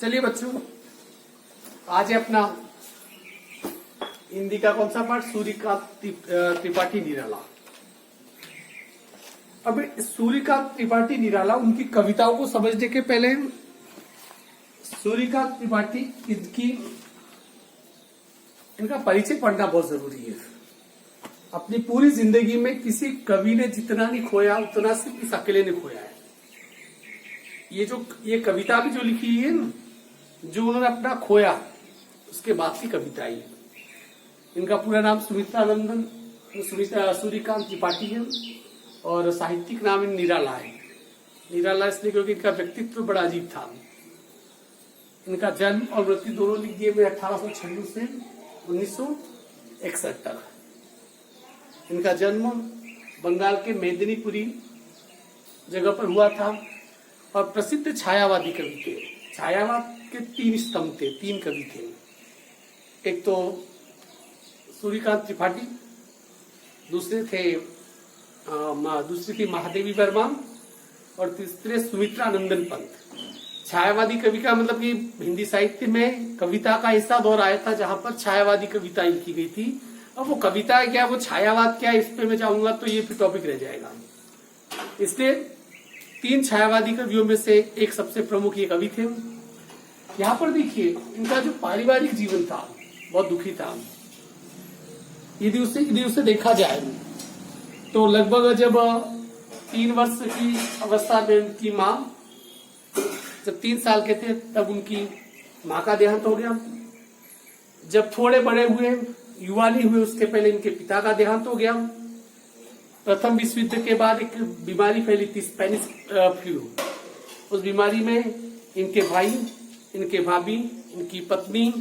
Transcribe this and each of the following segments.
चलिए बच्चों, आज है अपना हिंदी का कौन सा पाठ? सूर्यकांत त्रिपाठी निराला। अब सूर्यकांत त्रिपाठी निराला उनकी कविताओं को समझने के पहले सूर्यकांत त्रिपाठी इनका परिचय पढ़ना बहुत जरूरी है। अपनी पूरी जिंदगी में किसी कवि ने जितना नहीं खोया उतना सिर्फ इस अकेले ने खोया है। ये कविता भी जो लिखी है ना, जो उन्होंने अपना खोया उसके बाद की कविता है। इनका पूरा नाम सूर्यकांत त्रिपाठी है और साहित्यिक नाम निराला है। निराला इसलिए क्योंकि इनका व्यक्तित्व बड़ा अजीब था। इनका जन्म और मृत्यु दोनों लिख दिए में 1896 से 1961 तक। इनका जन्म बंगाल के मेदिनीपुरी जगह पर हुआ था और प्रसिद्ध छायावादी कवि थे। छायावाद के 3 स्तंभ थे, 3 कवि थे। एक तो सूर्यकांत त्रिपाठी, दूसरी थी महादेवी वर्मा और तीसरे सुमित्रानंदन पंत। छायावादी कवि का मतलब कि हिंदी साहित्य में कविता का ऐसा दौर आया था जहां पर छायावादी कविता लिखी गई थी। अब वो कविता है क्या, वो छायावाद क्या है, इस पे मैं जाऊंगा तो ये फिर टॉपिक रह जाएगा। इसलिए 3 छायावादी कवियों में से एक सबसे प्रमुख ये कवि थे। यहाँ पर देखिए इनका जो पारिवारिक जीवन था बहुत दुखी था। यदि उसे देखा जाए तो लगभग जब 3 वर्ष की अवस्था में उनकी माँ, जब 3 साल के थे तब उनकी माँ का देहांत हो गया। जब थोड़े बड़े हुए, युवा नहीं हुए, उसके पहले इनके पिता का देहांत हो गया। प्रथम विश्व युद्ध के बाद एक बीमारी फैली थी, स्पेनिश फ्लू। उस बीमारी में इनके भाई, इनके भाभी, इनकी पत्नी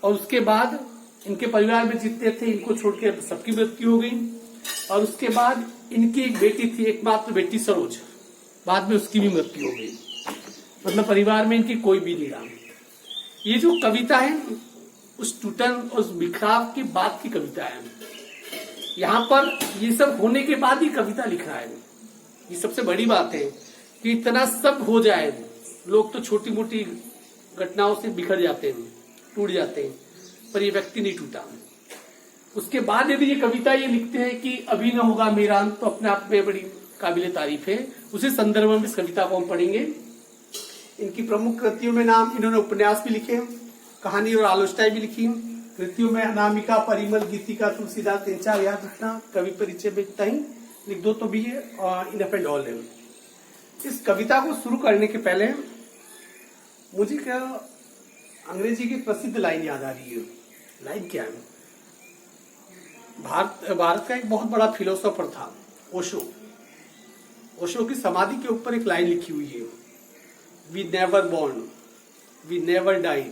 और उसके बाद इनके परिवार में जितने थे इनको छोड़कर सबकी मृत्यु हो गई। और उसके बाद इनकी एक बेटी थी, एकमात्र बेटी सरोज, बाद में उसकी भी मृत्यु हो गई। मतलब परिवार में इनकी कोई भी नहीं रहा। ये जो कविता है उस टूटन, उस बिखराव के बाद की कविता है। यहाँ पर ये सब होने के बाद ही कविता लिख रहा है। ये सबसे बड़ी बात है कि इतना सब हो जाए, लोग तो छोटी मोटी घटनाओं से बिखर जाते हैं, टूट जाते हैं, पर ये व्यक्ति नहीं टूटा। उसके बाद यदि ये कविता ये लिखते हैं कि अभी न होगा मेरा अंत, तो अपने आप में बड़ी काबिले तारीफ है। उसी संदर्भ में इस कविता को हम पढ़ेंगे। इनकी प्रमुख कृतियों में नाम, इन्होंने उपन्यास भी लिखे, कहानी और आलोचनाएं भी लिखी। कृतियों में अनामिका, परिमल, गीतिका, तुलसीदास, 3-4 याद रखना। कवि परिचय में इतना ही लिख दो तो भी ये इनफ एंड ऑल है। इस कविता को शुरू करने के पहले मुझे क्या अंग्रेजी की प्रसिद्ध लाइन याद आ रही है। लाइन क्या है? भारत का एक बहुत बड़ा फिलोसोफर था ओशो। ओशो की समाधि के ऊपर एक लाइन लिखी हुई है, we never born, we never die,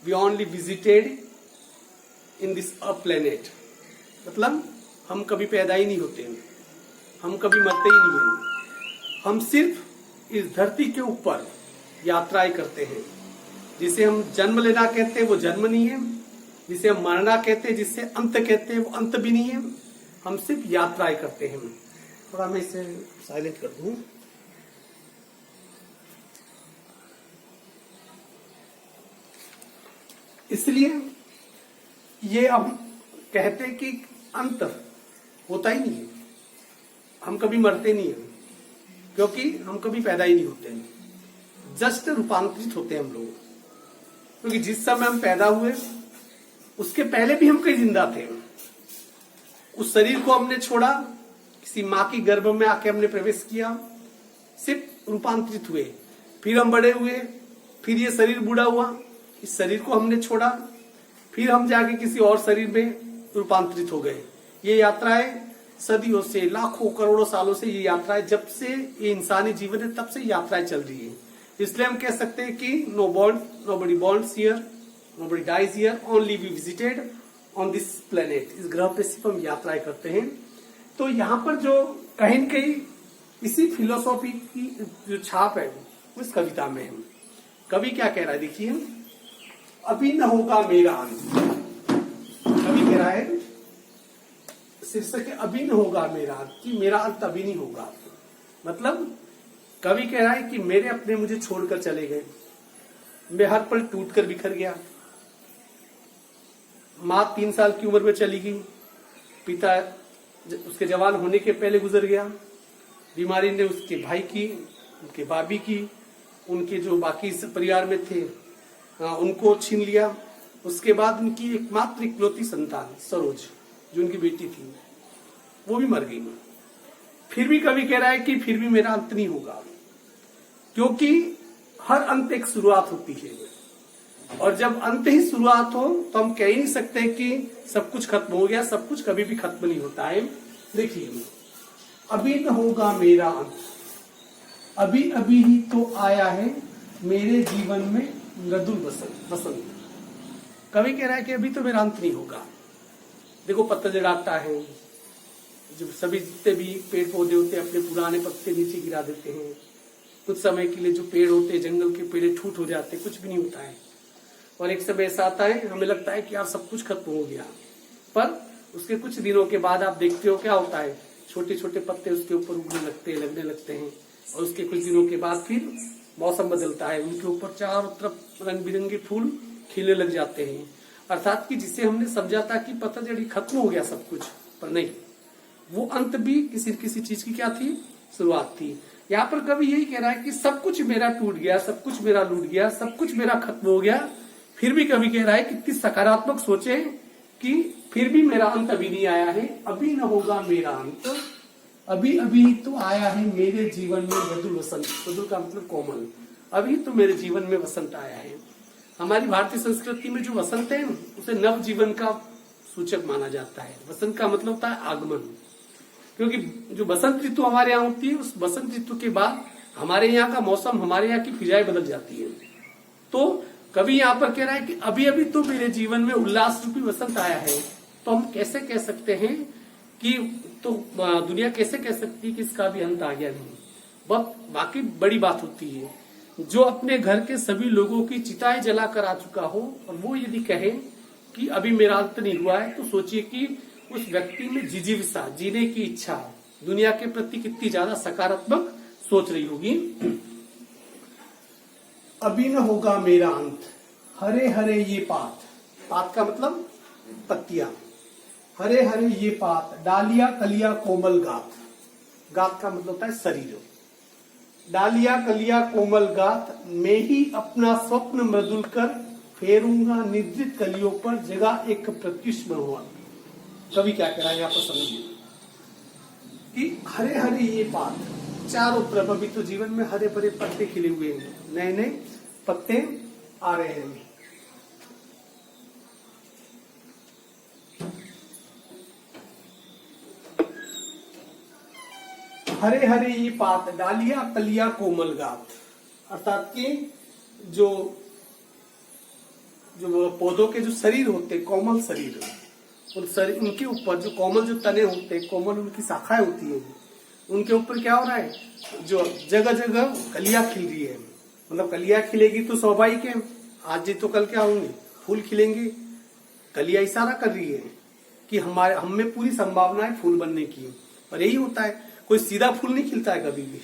we only visited in this a planet. मतलब हम कभी पैदा ही नहीं होते, हम कभी मरते ही नहीं हैं, हम सिर्फ इस धरती के ऊपर यात्राएं करते हैं। जिसे हम जन्म लेना कहते हैं वो जन्म नहीं है, जिसे हम मरना कहते हैं, जिसे अंत कहते हैं वो अंत भी नहीं है। हम सिर्फ यात्राएं करते हैं। थोड़ा मैं इसे साइलेंट कर दूं। इसलिए ये अब कहते हैं कि अंत होता ही नहीं है, हम कभी मरते नहीं हैं, क्योंकि हम कभी पैदा ही नहीं होते हैं, जस्ट रूपांतरित होते हैं हम लोग। क्योंकि जिस समय हम पैदा हुए उसके पहले भी हम कहीं जिंदा थे। उस शरीर को हमने छोड़ा, किसी माँ की गर्भ में आके हमने प्रवेश किया, सिर्फ रूपांतरित हुए। फिर हम बड़े हुए, फिर ये शरीर बूढ़ा हुआ, इस शरीर को हमने छोड़ा, फिर हम जाके किसी और शरीर में रूपांतरित हो गए। ये यात्राएं सदियों से, लाखों करोड़ों सालों से, ये यात्राएं जब से ये इंसानी जीवन है तब से यात्राएं चल रही है। इसलिए हम कह सकते हैं कि nobody born here, nobody dies here, only we visited on this planet। इस ग्रह पे सिर्फ हम यात्राएं करते हैं। तो यहाँ पर जो कहीं न कहीं इसी फिलोसॉफी की जो छाप है उस कविता में है। कवि क्या कह रहा है देखिए, अभी न होगा मेरा अंत। कवि कह रहा है, शीर्षक है अभी न होगा मेरा अंत, कि मेरा अंत अभी नहीं होगा। मतलब कवि कह रहा है कि मेरे अपने मुझे छोड़कर चले गए, मैं हर पल टूट कर बिखर गया। माँ 3 साल की उम्र में चली गई। पिता उसके जवान होने के पहले गुजर गया। बीमारी ने उसके भाई की, उनके भाभी की, उनके जो बाकी परिवार में थे उनको छीन लिया। उसके बाद उनकी एकमात्र इकलौती संतान सरोज, जो उनकी बेटी थी, वो भी मर गई। फिर भी कवि कह रहा है कि फिर भी मेरा अंत नहीं होगा, क्योंकि हर अंत एक शुरुआत होती है, और जब अंत ही शुरुआत हो तो हम कह ही नहीं सकते कि सब कुछ खत्म हो गया। सब कुछ कभी भी खत्म नहीं होता है। देखिए, अभी न होगा मेरा अंत, अभी अभी ही तो आया है मेरे जीवन में मृदुल बसंत। कवि कह रहा है कि अभी तो मेरा अंत नहीं होगा। देखो, पतझड़ आता है, जब सभी जितने भी पेड़ पौधे होते हैं अपने पुराने पत्ते नीचे गिरा देते हैं। कुछ समय के लिए जो पेड़ होते हैं, जंगल के पेड़ ठूट हो जाते हैं, कुछ भी नहीं होता है। और एक समय ऐसा आता है, हमें लगता है कि यार सब कुछ खत्म हो गया, पर उसके कुछ दिनों के बाद आप देखते हो क्या होता है, छोटे छोटे पत्ते उसके ऊपर उगने लगने लगते हैं। और उसके कुछ दिनों के बाद फिर मौसम बदलता है, उनके ऊपर चारों तरफ रंग बिरंगे फूल खिलने लग जाते हैं। अर्थात कि जिसे हमने समझा था कि पतझड़ खत्म हो गया सब कुछ, पर नहीं, वो अंत भी किसी चीज की क्या थी, शुरुआत थी। यहाँ पर कवि यही कह रहा है कि सब कुछ मेरा टूट गया, सब कुछ मेरा लूट गया, सब कुछ मेरा खत्म हो गया, फिर भी कवि कह रहा है कितनी सकारात्मक सोचे कि फिर भी मेरा अंत अभी नहीं आया है। अभी न होगा मेरा अंत, अभी अभी तो आया है मेरे जीवन में मृदुल वसंत। मृदुल का मतलब कोमल। अभी तो मेरे जीवन में वसंत आया है। हमारी भारतीय संस्कृति में जो वसंत है उसे नव जीवन का सूचक माना जाता है। वसंत का मतलब होता है आगमन, क्योंकि जो बसंत ऋतु हमारे यहाँ होती है, उस बसंत ऋतु के बाद हमारे यहाँ का मौसम, हमारे यहाँ की फिजाएं बदल जाती है। तो कवि यहाँ पर कह रहा है कि अभी अभी तो मेरे जीवन में उल्लास रूपी वसंत आया है। तो हम कैसे कह सकते हैं कि, तो दुनिया कैसे कह सकती है कि इसका भी अंत आ गया नहीं। बहुत बाकी बड़ी बात होती है, जो अपने घर के सभी लोगों की चिताएं जला कर आ चुका हो और वो यदि कहे कि अभी मेरा अंत नहीं हुआ है, तो सोचिए कि उस व्यक्ति में जिजीविषा, जीने की इच्छा, दुनिया के प्रति कितनी ज्यादा सकारात्मक सोच रही होगी। अभी न होगा मेरा अंत, हरे हरे ये पात, पात का मतलब पत्तियां, हरे हरे ये पात, डालिया कलिया कोमल गात, गात का मतलब होता है शरीर, डालिया कलिया कोमल गात, मैं ही अपना स्वप्न मृदुल कर फेरूंगा निद्रित कलियों पर, जगह एक प्रत्युष हुआ। कवि क्या कह रहा है यहाँ पर समझिए कि हरे हरे ये पात, चारों तरफ अभी तो जीवन में हरे भरे पत्ते खिले हुए हैं, नए नए पत्ते आ रहे हैं। हरे हरे ये पात, डालिया कलिया कोमल गात, अर्थात कि जो पौधों के जो शरीर होते, कोमल शरीर, उनके ऊपर जो कोमल जो तने होते, कोमल उनकी शाखाएं होती है, उनके ऊपर क्या हो रहा है, जो जगह जगह कलियां खिल रही है। मतलब कलियां खिलेगी तो स्वाभाविक है, आज जी तो कल क्या होंगे, फूल खिलेंगे। कलियां इशारा कर रही है कि हम में पूरी संभावना है फूल बनने की। और यही होता है, कोई सीधा फूल नहीं खिलता है कभी भी,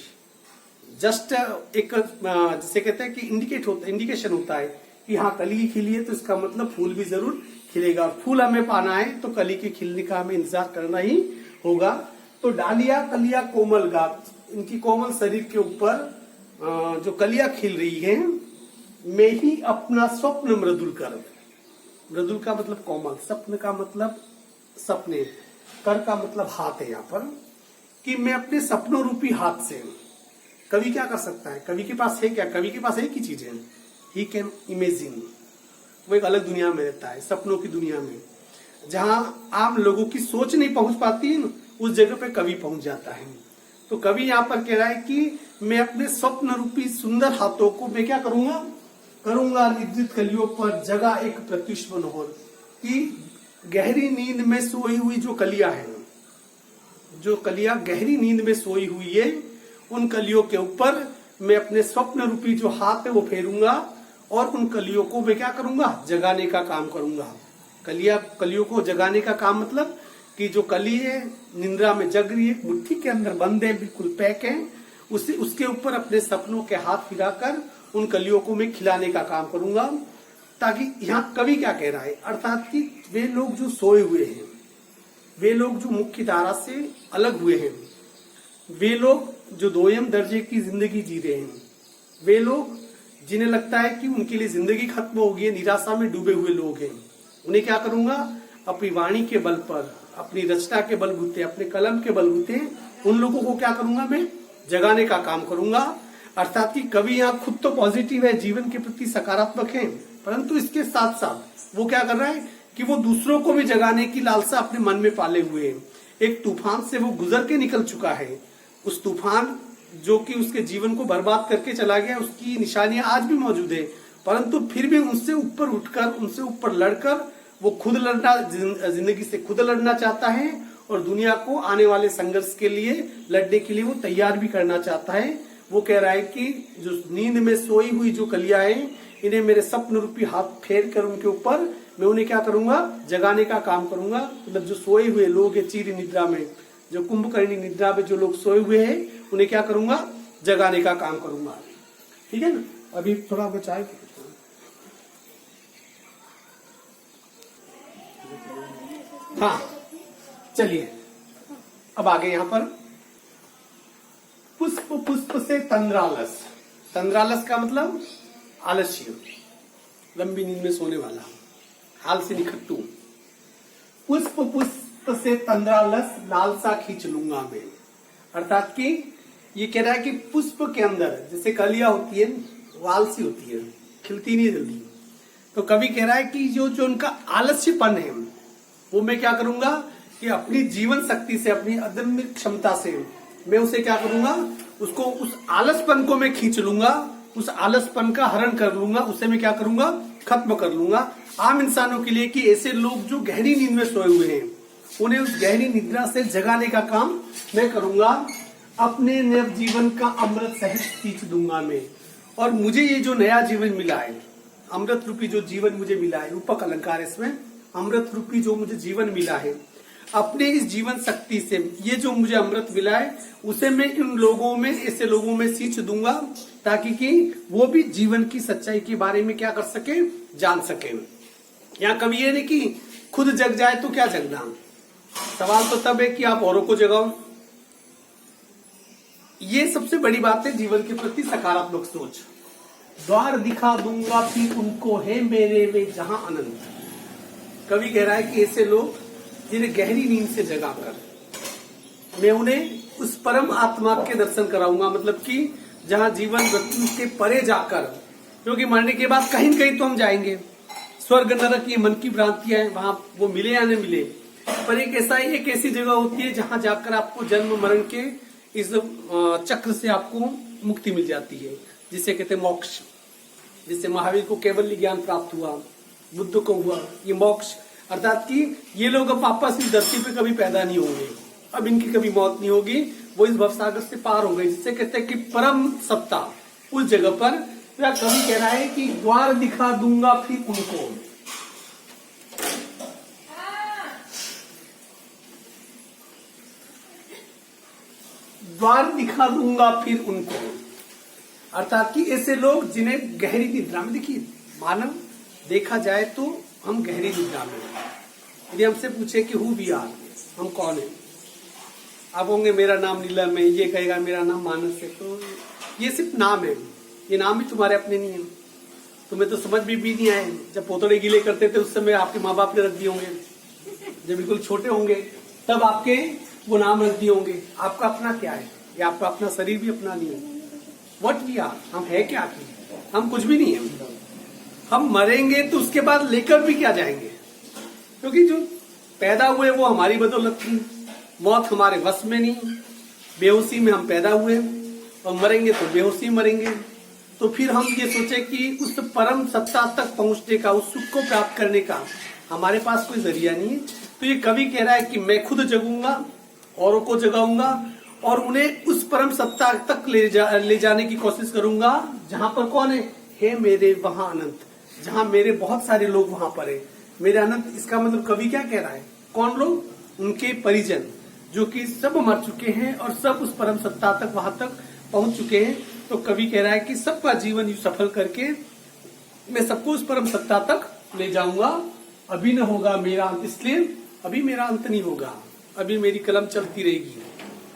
जस्ट एक जिसे कहते हैं कि इंडिकेशन होता है कि हाँ कली खिली है, तो इसका मतलब फूल भी जरूर खिलेगा। और फूल हमें पाना है तो कली के खिलने का हमें इंतजार करना ही होगा। तो डालिया कलिया कोमल गात, इनकी कोमल शरीर के ऊपर जो कलियां खिल रही हैं, मैं ही अपना स्वप्न मृदुल कर, मृदुल का मतलब कोमल, स्वप्न का मतलब सपने, कर का मतलब हाथ है यहाँ पर, कि मैं अपने सपनों रूपी हाथ से, कवि क्या कर सकता है, कवि के पास है क्या, कवि के पास एक ही चीज है, ही कैन इमेजिन। वो एक अलग दुनिया में रहता है, सपनों की दुनिया में, जहां आम लोगों की सोच नहीं पहुंच पाती, उस जगह पे कवि पहुंच जाता है। तो कवि यहाँ पर कह रहा है कि मैं अपने स्वप्न रूपी सुंदर हाथों को मैं क्या करूंगा निद्रित कलियों पर, जगह एक प्रत्युष मनोहर, कि गहरी नींद में सोई हुई जो कलियां हैं, जो कलियां गहरी नींद में सोई हुई है, उन कलियों के ऊपर मैं अपने स्वप्न रूपी जो हाथ है वो फेरूंगा, और उन कलियों को मैं क्या करूंगा, जगाने का काम करूंगा। कलियों को जगाने का काम मतलब कि जो कली है निंद्रा में जग रही है, मुट्ठी के अंदर बंद है, बिल्कुल पैक है, उसके ऊपर अपने सपनों के हाथ फिराकर उन कलियों को मैं खिलाने का काम करूंगा। ताकि यहाँ कवि क्या कह रहा है, अर्थात कि वे लोग जो सोए हुए हैं, वे लोग जो मुख्य धारा से अलग हुए हैं, वे लोग जो दोयम दर्जे की जिंदगी जी रहे हैं, वे लोग जिन्हें लगता है कि उनके लिए जिंदगी खत्म हो गई, निराशा में डूबे हुए लोग हैं, उन्हें क्या करूंगा, अपनी वाणी के बल पर, अपनी रचना के बलबूते, अपने कलम के बलबूते उन लोगों को क्या करूंगा, मैं जगाने का काम करूंगा। अर्थात कि कवि यहाँ खुद तो पॉजिटिव है, जीवन के प्रति सकारात्मक है, परंतु इसके साथ साथ वो क्या कर रहा है कि वो दूसरों को भी जगाने की लालसा अपने मन में पाले हुए है। एक तूफान से वो गुजर के निकल चुका है, उस तूफान जो कि उसके जीवन को बर्बाद करके चला गया, उसकी निशानियां आज भी मौजूद है, परंतु फिर भी उनसे ऊपर उठकर, उनसे ऊपर लड़कर वो खुद लड़ना, जिंदगी से खुद लड़ना चाहता है और दुनिया को आने वाले संघर्ष के लिए, लड़ने के लिए वो तैयार भी करना चाहता है। वो कह रहा है कि जो नींद में सोई हुई जो कलियां हैं, इन्हें मेरे स्वप्न रूपी हाथ फेर कर उनके ऊपर मैं उन्हें क्या करूंगा, जगाने का काम करूंगा। मतलब जो सोए हुए लोग हैं चीर निद्रा में, जो कुंभकर्णी निद्रा में जो लोग सोए हुए हैं, उन्हें क्या करूंगा, जगाने का काम करूंगा। ठीक है ना, अभी थोड़ा बचाए। हाँ चलिए अब आगे यहाँ पर पुष्प पुष्प से तंद्रालस। तंद्रालस का मतलब आलस्य, लंबी नींद में सोने वाला, हाल से निखट्टू। पुष्प पुष्प से तंद्रालस लालसा खींच लूंगा मैं। अर्थात कि ये कह रहा है कि पुष्प के अंदर जैसे कलियां होती है वो आलसी होती है, खिलती नहीं जल्दी, तो कवि कह रहा है कि जो उनका आलस्यपन है वो मैं क्या करूंगा कि अपनी जीवन शक्ति से, अपनी अदम्य क्षमता से मैं उसे क्या करूंगा, उसको, उस आलसपन को मैं खींच लूंगा, उस आलसपन का हरण कर लूंगा, उसे मैं क्या करूंगा, खत्म कर लूंगा। आम इंसानों के लिए कि ऐसे लोग जो गहरी नींद में सोए हुए हैं, उन्हें उस गहरी निद्रा से जगाने का काम मैं करूंगा। अपने नव जीवन का अमृत सहज सींच दूंगा मैं। और मुझे ये जो नया जीवन मिला है, अमृत रूपी जो जीवन मुझे मिला है, रूपक अलंकार इसमें, अमृत रूपी जो मुझे जीवन मिला है, अपने इस जीवन शक्ति से ये जो मुझे अमृत मिला है उसे मैं इन लोगों में, ऐसे लोगों में सींच दूंगा ताकि कि वो भी जीवन की सच्चाई के बारे में क्या कर सके, जान सके। यहाँ कभी ये नहीं कि खुद जग जाए तो क्या जगना, सवाल तो तब है कि आप औरों को जगाओ। ये सबसे बड़ी बात है जीवन के प्रति सकारात्मक सोच। द्वार दिखा दूंगा फिर उनको, है मेरे में जहां आनंद। कवि कह रहा है कि ऐसे लोग जिन्हें गहरी नींद से जगाकर मैं उन्हें उस परम आत्मा के दर्शन कराऊंगा। मतलब कि जहां जीवन मृत्यु के परे जाकर, क्योंकि मरने के बाद कहीं न कहीं तो हम जाएंगे, स्वर्ग नरक ये मन की भ्रांतियां हैं, वहां वो मिले या नहीं मिले, पर एक ऐसी जगह होती है जहां जाकर आपको जन्म मरण के इस चक्र से आपको मुक्ति मिल जाती है, जिसे कहते हैं मोक्ष। जिससे महावीर को केवल ज्ञान प्राप्त हुआ, बुद्ध को हुआ ये मोक्ष। अर्थात कि ये लोग अब वापस इस धरती पे कभी पैदा नहीं होंगे, अब इनकी कभी मौत नहीं होगी, वो इस भवसागर से पार हो गए, जिससे कहते हैं कि परम सत्ता उस जगह पर। तो कवि कह रहा है कि द्वार दिखा दूंगा फिर उनको, द्वार दिखा दूंगा फिर उनको। अर्थात कि ऐसे लोग जिन्हें गहरी निद्रा में, देखिए मानव देखा जाए तो हम गहरी निद्रा में, यदि हमसे पूछे कि हु वी आर, हम कौन है, आप होंगे मेरा नाम नीलम है, ये कहेगा मेरा नाम मानस है, तो ये सिर्फ नाम है, ये नाम भी तुम्हारे अपने नहीं है। तुम्हें तो समझ भी नहीं आए, जब पोतड़े गीले करते थे उस समय आपके माँ बाप ने रख दिए होंगे, जब बिल्कुल छोटे होंगे तब आपके वो नाम रख दिए होंगे। आपका अपना क्या है, या आपका अपना शरीर भी अपना नहीं है। व्हाट वी आर, हम है क्या आखिर, हम कुछ भी नहीं है। हम मरेंगे तो उसके बाद लेकर भी क्या जाएंगे, क्योंकि जो पैदा हुए वो हमारी बदौलत थी, मौत हमारे वश में नहीं, बेहोशी में हम पैदा हुए और मरेंगे तो बेहोशी मरेंगे। तो फिर हम ये सोचे कि उस परम सत्ता तक पहुंचने का, उस सुख को प्राप्त करने का हमारे पास कोई जरिया नहीं है। तो ये कवि कह रहा है कि मैं खुद जगूंगा, औरों को जगाऊंगा और उन्हें उस परम सत्ता तक ले जाने की कोशिश करूंगा जहां पर कौन है मेरे वहां अनंत, जहां मेरे बहुत सारे लोग वहां पर है, मेरे अनंत। इसका मतलब कवि क्या कह रहा है, कौन लोग, उनके परिजन जो कि सब मर चुके हैं और सब उस परम सत्ता तक, वहां तक पहुंच चुके हैं। तो कवि कह रहा है कि सबका जीवन सफल करके मैं सबको उस परम सत्ता तक ले जाऊंगा। अभी न होगा मेरा अंत, इसलिए अभी मेरा अंत नहीं होगा, अभी मेरी कलम चलती रहेगी,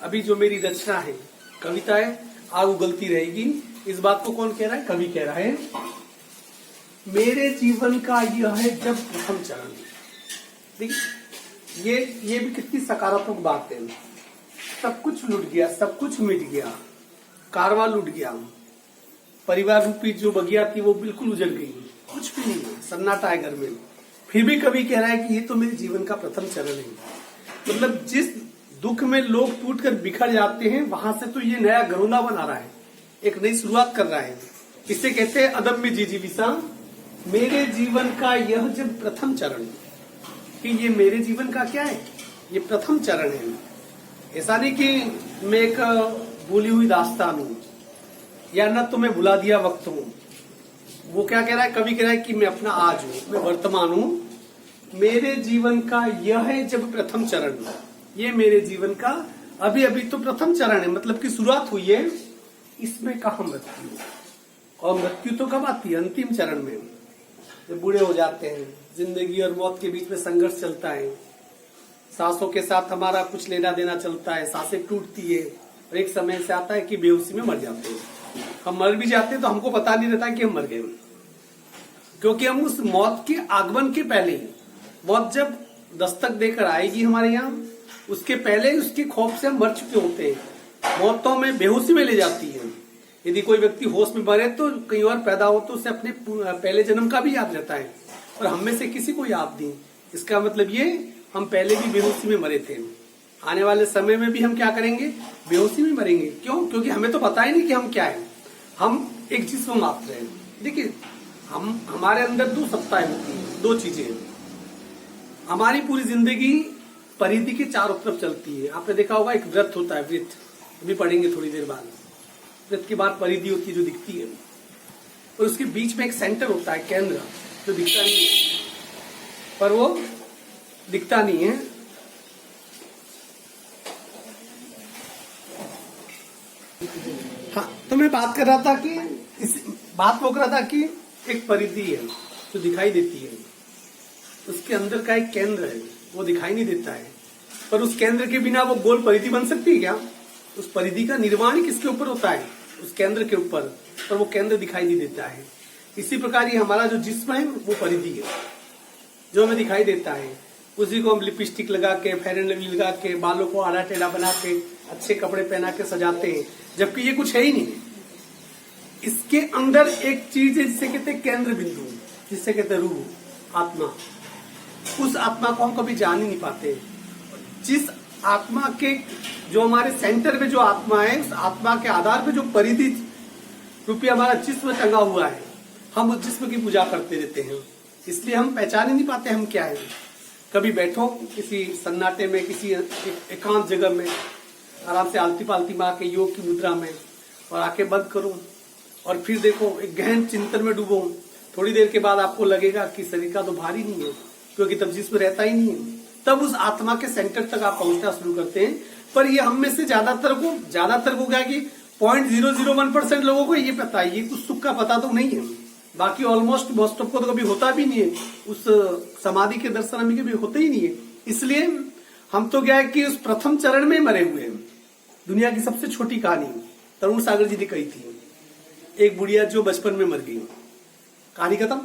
अभी जो मेरी रचना है, कविताएं आग उगलती रहेगी। इस बात को कौन कह रहा है? कवि कह रहा है। मेरे जीवन का यह है जब प्रथम चरण। देखिए ये भी कितनी सकारात्मक बात है। सब कुछ लुट गया, सब कुछ मिट गया, कारवां लुट गया, परिवार रूपी जो बगिया थी वो बिल्कुल उजड़ गई, कुछ भी नहीं है, सन्नाटा है घर में। फिर भी कवि कह रहा है कि ये तो मेरे जीवन का प्रथम चरण है। मतलब जिस दुख में लोग टूटकर बिखर जाते हैं, वहां से तो ये नया घरौंदा बना रहा है, एक नई शुरुआत कर रहा है। इसे कहते हैं अदम्य जिजीविषा। मेरे जीवन का यह जब प्रथम चरण, कि ये मेरे जीवन का क्या है? ये प्रथम चरण है। ऐसा नहीं कि मैं एक भूली हुई दास्तान हूं या न तो मैं भुला दिया वक्त हूं। वो क्या कह रहा है? कवि कह रहा है कि मैं अपना आज हूं, मैं वर्तमान हूं। मेरे जीवन का यह है जब प्रथम चरण, ये मेरे जीवन का अभी अभी तो प्रथम चरण है, मतलब कि शुरुआत हुई है। इसमें कहा मृत्यु, और मृत्यु तो कब आती है? अंतिम चरण में, जब बूढ़े हो जाते हैं, जिंदगी और मौत के बीच में संघर्ष चलता है, सांसों के साथ हमारा कुछ लेना देना चलता है, सांसें टूटती है, और एक समय से आता है कि बेहोशी में मर जाते हैं। हम मर भी जाते हैं तो हमको पता नहीं रहता कि हम मर गए, क्योंकि हम उस मौत के आगमन के पहले ही, मौत जब दस्तक देकर आएगी हमारे यहाँ, उसके पहले ही उसके खौफ से हम मर चुके होते हैं। मौत तो हमें बेहोशी में ले जाती है। यदि कोई व्यक्ति होश में मरे तो कहीं और पैदा हो तो उसे अपने पहले जन्म का भी याद रहता है, और हम में से किसी को याद नहीं। इसका मतलब ये, हम पहले भी बेहोशी में मरे थे, आने वाले समय में भी हम क्या करेंगे? बेहोशी में मरेंगे। क्यों? क्योंकि हमें तो पता ही नहीं कि हम क्या है। हम एक जिस्म मात्र है। देखिए, हमारे अंदर दो सत्ताएं होती हैं, दो चीजें। हमारी पूरी जिंदगी परिधि के चारों तरफ चलती है। आपने देखा होगा एक वृत्त होता है, वृत्त, अभी पढ़ेंगे थोड़ी देर बाद। वृत्त के बाद परिधि होती है जो दिखती है, और उसके बीच में एक सेंटर होता है, केंद्र, जो दिखता नहीं है, पर वो दिखता नहीं है। हाँ, तो मैं बात कर रहा था कि बात वो कर रहा था कि एक परिधि है जो दिखाई देती है, उसके अंदर का एक केंद्र है, वो दिखाई नहीं देता है। पर उस केंद्र के बिना वो गोल परिधि बन सकती है क्या? उस परिधि का निर्माण ही किसके ऊपर होता है? उस केंद्र के ऊपर, पर वो केंद्र दिखाई नहीं देता है। इसी प्रकार ये हमारा जो जिस्म है वो परिधि है जो हमें दिखाई देता है। उसी को हम लिपस्टिक लगा के, फेयर एंड लवली लगा के, बालों को आड़ा टेढ़ा बना के, अच्छे कपड़े पहना के सजाते हैं, जबकि ये कुछ है ही नहीं। इसके अंदर एक चीज है जिसे कहते हैं केंद्र बिंदु, जिसे कहते हैं रूह, आत्मा। उस आत्मा को हम कभी जान ही नहीं पाते। जिस आत्मा के, जो हमारे सेंटर में जो आत्मा है, उस आत्मा के आधार पे जो परिधि रूपी हमारा जिस्म टंगा हुआ है, हम उस जिस्म की पूजा करते रहते हैं। इसलिए हम पहचान ही नहीं पाते हम क्या है। कभी बैठो किसी सन्नाटे में, किसी एकांत जगह में, आराम से आलती पालती मार के योग की मुद्रा में, और आंखें बंद करो और फिर देखो, एक गहन चिंतन में डूबो। थोड़ी देर के बाद आपको लगेगा कि शरीर का तो भार ही नहीं है, क्योंकि तब जिस्म रहता ही नहीं है। तब उस आत्मा के सेंटर तक आप पहुंचना शुरू करते हैं। पर ये हम में से ज्यादातर को क्या कि 0.001% लोगों को ये पता है, ये कुछ सुख का पता तो नहीं है। बाकी ऑलमोस्ट मोस्ट ऑफ को तो कभी होता भी नहीं है, उस समाधि के दर्शन हमें कभी होते ही नहीं है। इसलिए हम तो क्या है कि उस प्रथम चरण में मरे हुए हैं। दुनिया की सबसे छोटी कहानी तरुण सागर जी ने कही थी, एक बुढ़िया जो बचपन में मर गई। कहानी खत्म।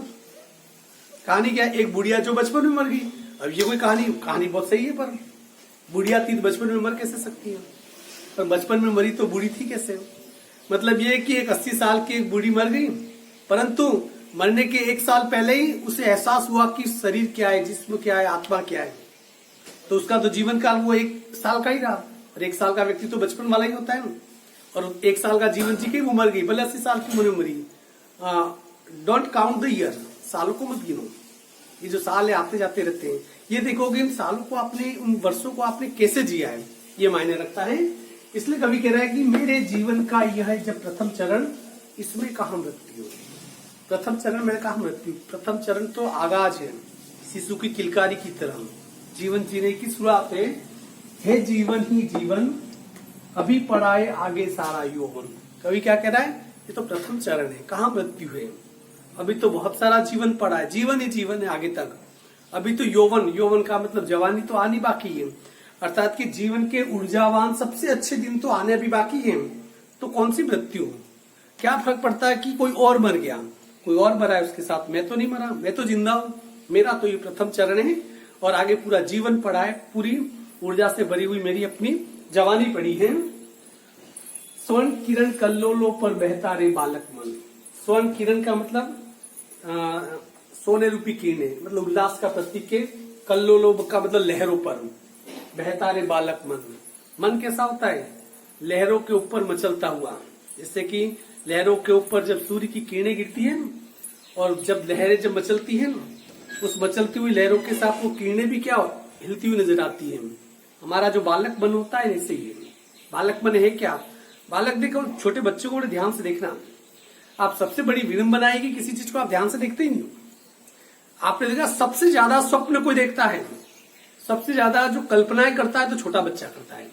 कहानी क्या? एक बुढ़िया जो बचपन में मर गई। अब ये कोई कहानी बहुत सही है, पर बुढ़िया थी बचपन में मर कैसे सकती है? पर बचपन में मरी तो बूढ़ी थी कैसे? मतलब ये कि एक 80 साल की एक बूढ़ी मर गई, परंतु मरने के 1 साल पहले ही उसे एहसास हुआ कि शरीर क्या है, जिस्म क्या है, आत्मा क्या है। तो उसका तो जीवन काल वो 1 साल का ही रहा। और 1 साल का व्यक्ति तो बचपन वाला ही होता है ना। और 1 साल का जीवन जी के वो मर गई, भले 80 साल की उम्र में मरी। डोंट काउंट द ईयर, सालों को मत गिनो। ये जो साल है आते जाते रहते हैं, ये देखोगे इन सालों को आपने, उन वर्षों को आपने कैसे जिया है, ये मायने रखता है। इसलिए कवि कह रहा है कि मेरे जीवन का यह है जब प्रथम चरण, इसमें कहा मृत्यु। प्रथम चरण में कहा मृत्यु। प्रथम चरण तो आगाज है, शिशु की किलकारी की तरह जीवन जीने की शुरुआत है। हे जीवन ही जीवन, अभी पढ़ाए आगे सारा यौवन। कवि क्या कह रहा है, ये तो प्रथम चरण है, कहाँ मृत्यु है, अभी तो बहुत सारा जीवन पड़ा है, जीवन ही जीवन है आगे तक। अभी तो यौवन, यौवन का मतलब जवानी तो आनी बाकी है, अर्थात कि जीवन के ऊर्जावान सबसे अच्छे दिन तो आने अभी बाकी है। तो कौन सी मृत्यु, क्या फर्क पड़ता है कि कोई और मर गया, कोई और मरा है उसके साथ, मैं तो नहीं मरा, मैं तो जिंदा हूं। मेरा तो ये प्रथम चरण है और आगे पूरा जीवन पड़ा है, पूरी ऊर्जा से भरी हुई मेरी अपनी जवानी पड़ी है। स्वर्ण किरण कल्लोलों पर बहता रे बालक मन। स्वर्ण किरण का मतलब सोने रूपी किरणें, मतलब उल्लास का प्रतीक है। कल्लोलों का मतलब लहरों पर, बहता रे बालक मन। मन कैसा होता है, लहरों के ऊपर मचलता हुआ, जैसे कि लहरों के ऊपर जब सूर्य की किरणें गिरती है और जब लहरें जब मचलती हैं, उस मचलती हुई लहरों के साथ वो किरणें भी क्या हिलती हुई नजर आती है। हमारा जो बालक मन होता है ऐसे ही, बालक मन है क्या, बालक देखो, छोटे बच्चों को ध्यान से देखना, आप सबसे बड़ी विडंबना है कि किसी चीज को आप ध्यान से देखते ही नहीं हो। आपने देखा सबसे ज्यादा स्वप्न कोई देखता है, सबसे ज्यादा जो कल्पनाएं करता है तो छोटा बच्चा करता है।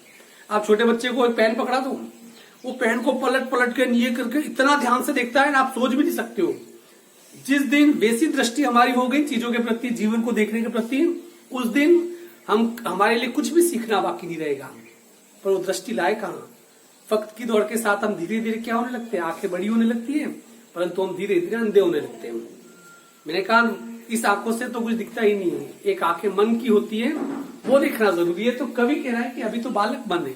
आप छोटे बच्चे को एक पेन पकड़ा दो, वो पेन को पलट पलट के ये करके इतना ध्यान से देखता है ना, आप सोच भी नहीं सकते हो। जिस दिन वैसी दृष्टि हमारी हो गई चीजों के प्रति, जीवन को देखने के प्रति, उस दिन हमारे लिए कुछ भी सीखना बाकी नहीं रहेगा। पर वो दृष्टि लाए कहाँ, वक्त की दौड़ के साथ हम धीरे धीरे क्या होने लगते हैं, आंखें बड़ी होने लगती है, परंतु हम धीरे धीरे अंधे होने लगते हैं। मैंने कहा इस आंखों से तो कुछ दिखता ही नहीं है, एक आंखें मन की होती है, वो देखना जरूरी है। तो कवि कह रहा है कि अभी तो बालक मन है।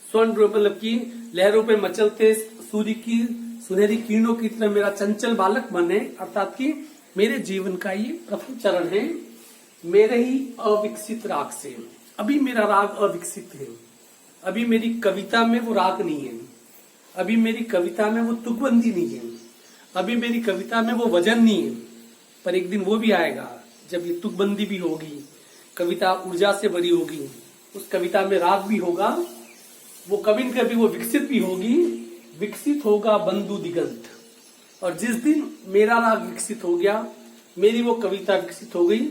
स्वर्ण मतलब की लहरों पे मचलते सूर्य की सुनहरी किरणों की तरह मेरा चंचल बालक मन है, अर्थात कि मेरे जीवन का ये प्रथम चरण है। मेरे ही अविकसित राग से, अभी मेरा राग अविकसित है, अभी मेरी कविता में वो राग नहीं है, अभी मेरी कविता में वो तुकबंदी नहीं है, अभी मेरी कविता में वो वजन नहीं है। पर एक दिन वो भी आएगा जब ये तुकबंदी भी होगी, कविता ऊर्जा से भरी होगी, उस कविता में राग भी होगा, वो कभी न कभी वो विकसित भी होगी, विकसित होगा बंधु दिगंत। और जिस दिन मेरा राग विकसित हो गया, मेरी वो कविता विकसित हो गई,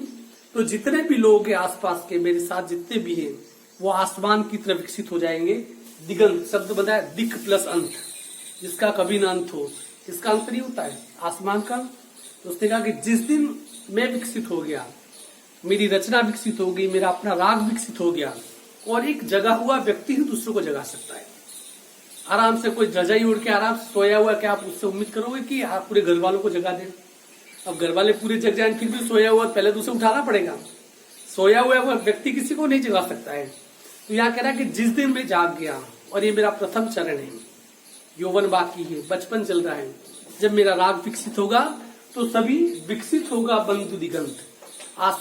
तो जितने भी लोग हैं आसपास के, मेरे साथ जितने भी हैं, वो आसमान की तरफ विकसित हो जाएंगे। दिगंत शब्द बना है दिक प्लस अंत, जिसका कभी न अंत हो, इसका अंत नहीं होता है आसमान का। तो उसने कहा कि जिस दिन मैं विकसित हो गया, मेरी रचना विकसित हो गई, मेरा अपना राग विकसित हो गया, और एक जगा हुआ व्यक्ति ही दूसरों को जगा सकता है। आराम से कोई रजाई उड़ के आराम से सोया हुआ, क्या आप उससे उम्मीद करोगे कि आप पूरे घर वालों को जगा दें? अब घर वाले पूरे जग जाए फिर भी सोया हुआ, पहले तो उसे उठाना पड़ेगा। सोया हुआ व्यक्ति किसी को नहीं जगा सकता है। तो यहाँ कह रहा है कि जिस दिन मैं जाग गया, और ये मेरा प्रथम चरण है, यौवन बाकी है, बचपन चल रहा है, जब मेरा राग विकसित होगा तो सभी विकसित होगा बंधु दिगंत। आसमान